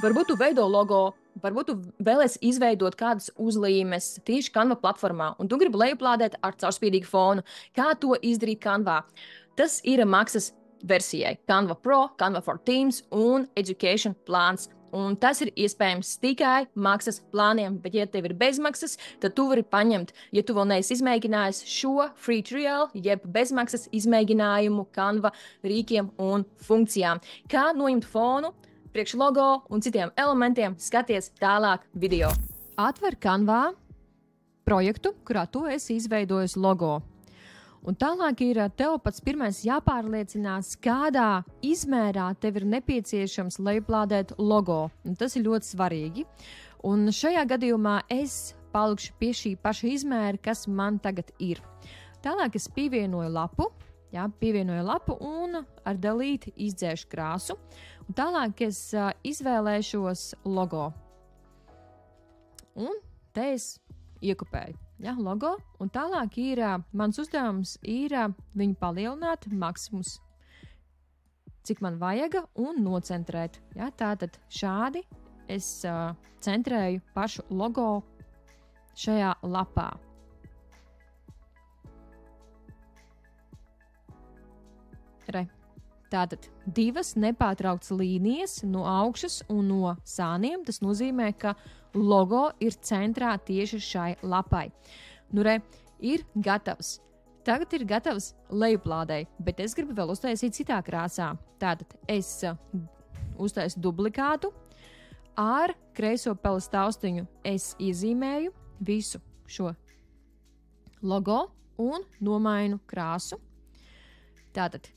Varbūt tu veido logo, varbūt tu vēlies izveidot kādas uzlīmes tieši Canva platformā, un tu gribi lejuplādēt ar caurspīdīgu fonu. Kā to izdarīt Canvā? Tas ir maksas versijai Canva Pro, Canva for Teams un Education plāns. Un tas ir iespējams tikai maksas plāniem, bet, ja tev ir bezmaksas, tad tu vari paņemt, ja tu vēl neesi izmēģinājis šo free trial, jeb bezmaksas izmēģinājumu Canva rīkiem un funkcijām. Kā noņemt fonu priekš logo un citiem elementiem, skaties tālāk video. Atver Canvā projektu, kurā tu esi izveidojis logo. Un tālāk ir tev pats pirmais jāpārliecinās, kādā izmērā tev ir nepieciešams lejuplādēt logo. Un tas ir ļoti svarīgi. Un šajā gadījumā es palikšu pie šī paša izmēra, kas man tagad ir. Tālāk es pievienoju lapu. Pievienoju lapu un ar delete izdzēšu krāsu. Un tālāk es izvēlēšos logo. Un te es iekopēju logo. Un tālāk ir mans uzdevums ir viņu palielināt maksimums, cik man vajaga, un nocentrēt. Tātad šādi es centrēju pašu logo šajā lapā. Tātad divas nepārtrauktas līnijas no augšas un no sāniem. Tas nozīmē, ka logo ir centrā tieši šai lapai. Ir gatavs. Tagad ir gatavs lejuplādei, bet es gribu vēl uztaisīt citā krāsā. Tātad es uztaisu duplikātu. Ar kreiso peles taustiņu es iezīmēju visu šo logo un nomainu krāsu. Tātad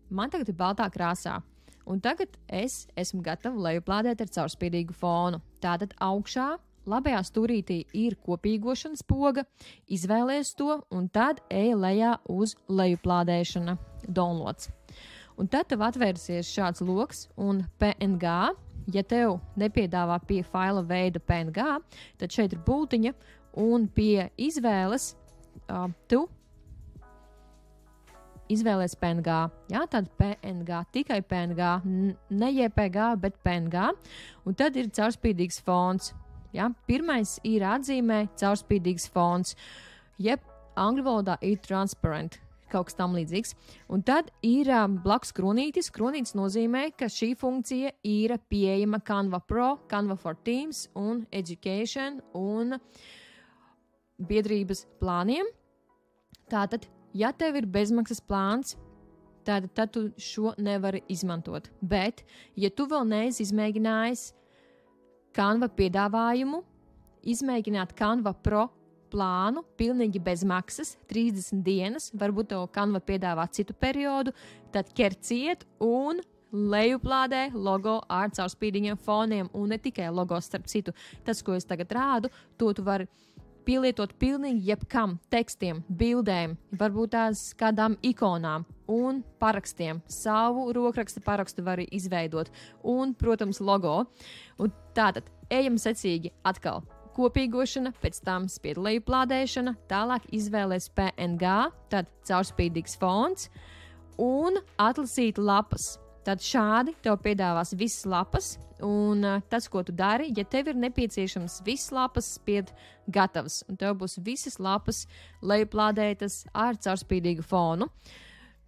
man tagad ir baltā krāsā, un tagad es esmu gatava lejuplādēt ar caurspīdīgu fonu. Tātad augšā, labajā stūrītī ir kopīgošanas poga, izvēlies to, un tad ej lejā uz lejuplādēšana, downloads. Un tad tev atvērsies šāds loks un PNG. Ja tev nepiedāvā pie faila veida PNG, tad šeit ir bultiņa, un pie izvēles tu izvēlēs PNG. Tad PNG, tikai PNG, ne JPG, bet PNG. Un tad ir caurspīdīgs fons. Pirmais ir atzīmē caurspīdīgs fons, jeb angļu valodā ir transparent, kaut kas tam līdzīgs. Un tad ir blakus kronītis. Kronītis nozīmē, ka šī funkcija ir pieejama Canva Pro, Canva for Teams un Education un biedrības plāniem. Tātad, ja tev ir bezmaksas plāns, tad tu šo nevari izmantot. Bet, ja tu vēl neesi izmēģinājis Canva piedāvājumu, izmēģināt Canva Pro plānu, pilnīgi bez maksas, 30 dienas, varbūt tev Canva piedāvā citu periodu, tad ķerciet un lejuplādē logo ar caurspīdīgiem foniem, un ne tikai logo, starp citu. Tas, ko es tagad rādu, to tu vari pielietot pilnīgi jebkam, tekstiem, bildēm, varbūt tās kādām ikonām un parakstiem. Savu rokraksta parakstu var izveidot un, protams, logo. Un tātad ejam secīgi atkal. Kopīgošana, pēc tam spied lejuplādēšana, tālāk izvēlēs PNG, tad caurspīdīgs fons un atlasīt lapas. Tad šādi tev piedāvās visas lapas, un tas, ko tu dari, ja tev ir nepieciešams visas lapas, spied gatavs, un tev būs visas lapas lejuplādētas ar caurspīdīgu fonu.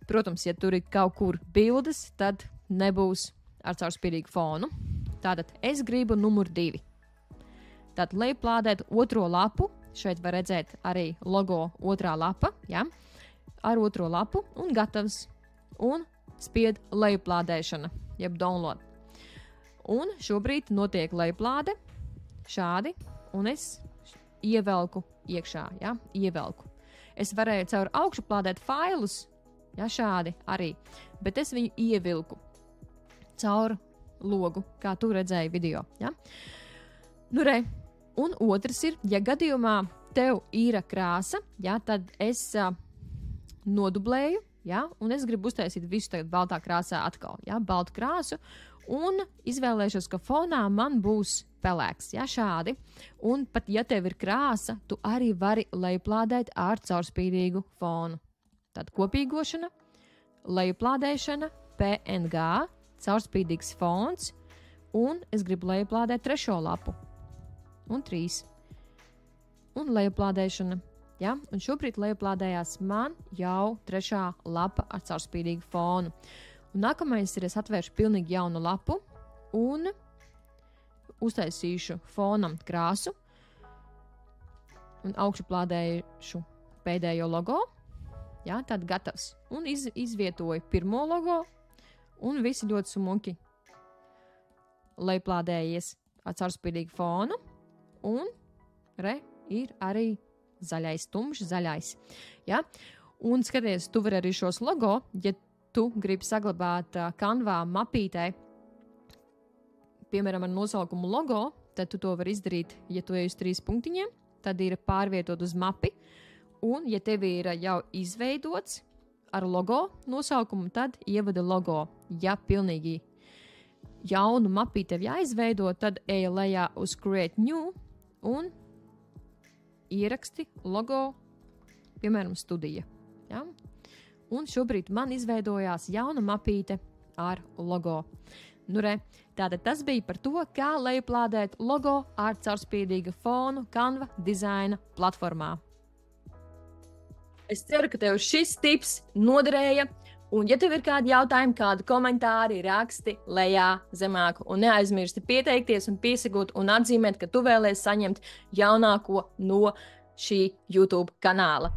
Protams, ja tur ir kaut kur bildes, tad nebūs ar caurspīdīgu fonu. Tātad es gribu numur 2. Tad lejuplādēt otro lapu, šeit var redzēt arī logo otrā lapa, ar otro lapu, un gatavs, un spied lejuplādēšana, jeb download. Un šobrīd notiek lejuplāde šādi, un es ievelku iekšā, ievelku. Es varēju caur augšu plādēt failus, šādi arī, bet es viņu ievilku caur logu, kā tu redzēji video, Un otrs ir, ja gadījumā tev ir krāsa, tad es nodublēju, un es gribu uztaisīt visu tagad baltā krāsā atkal, baltu krāsu, un izvēlēšos, ka fonā man būs pelēks, šādi. Un pat ja tev ir krāsa, tu arī vari lejuplādēt ar caurspīdīgu fonu. Tad kopīgošana, lejuplādēšana, PNG, caurspīdīgs fons un es gribu lejuplādēt 3. lapu, un 3. Un lejuplādēšana. Ja? Un šobrīd lejuplādējās man jau 3. lapa ar caurspīdīgu fonu. Un nākamais ir, es atvēršu pilnīgi jaunu lapu un uztaisīšu fonam krāsu un augšuplādējušu pēdējo logo. Ja? Tad gatavs. Un izvietoju pirmo logo un visi ļoti smuki lejuplādējies ar caurspīdīgu fonu. Un ir arī zaļais, tumšs zaļais. Ja? Un skaties, tu vari arī šos logo, ja tu gribi saglabāt Canvā mapītē, piemēram, ar nosaukumu logo, tad tu to vari izdarīt, ja tu ej uz 3 punktiņiem, tad ir pārvietot uz mapi. Un, ja tev ir jau izveidots ar logo nosaukumu, tad ievada logo. Ja pilnīgi jaunu mapīti tev jāizveido, tad ej lejā uz Create New un ieraksti logo, piemēram, studija. Ja? Un šobrīd man izveidojās jauna mapīte ar logo. Tātad tas bija par to, kā lejuplādēt logo ar caurspīdīgu fonu Canva dizaina platformā. Es ceru, ka tev šis tips noderēja. Un, ja tev ir kādi jautājumi, kādi komentāri, raksti lejā zemāk. Un neaizmirsti pieteikties un piesakot un atzīmēt, ka tu vēlies saņemt jaunāko no šī YouTube kanāla.